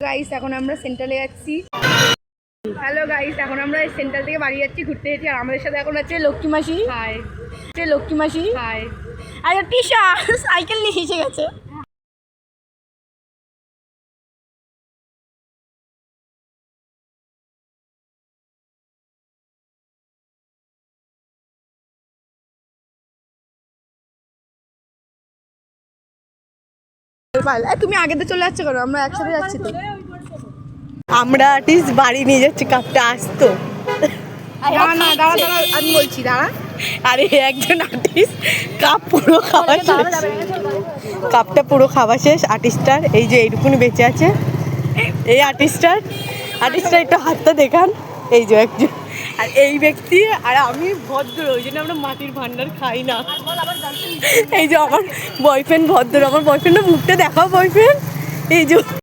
Guys এখন আমরা সেন্ট্রালে যাচ্ছি। হ্যালো গাইস, এখন আমরা সেন্ট্রাল থেকে বাড়ি যাচ্ছি ঘুরতে যেতে। আর আমাদের সাথে এখন আছে লক্ষ্মী মাসি। হাই। লক্ষ্মী মাসি হাই। আর টিশা সাইকেল নিয়ে এসে গেছে। তুমি আগে তো চলে যাচ্ছে, করো আমরা একসাথে যাচ্ছি তো। আমরা আর্টিস্ট বাড়ি নিয়ে যাচ্ছি, কাপটা আসতো। দাঁড়া আমি বলছি, দাঁড়া। আরে একজন আর্টিস্ট কাপ পুরো খাওয়া শেষ, কাপটা পুরো খাওয়া শেষ আর্টিস্টটার। এই যে এইটুকুনি বেঁচে আছে এই আর্টিস্টটার একটু হাতটা দেখান। এই যে একজন, আর এই ব্যক্তি আর আমি ভদ্র, ওই জন্য আমরা মাটির ভান্ডার খাই না। এই যে আমার বয়ফ্রেন্ড ভদ্র, আমার বয়ফ্রেন্ডের মুখটা দেখাও বয়ফ্রেন্ড। এই যে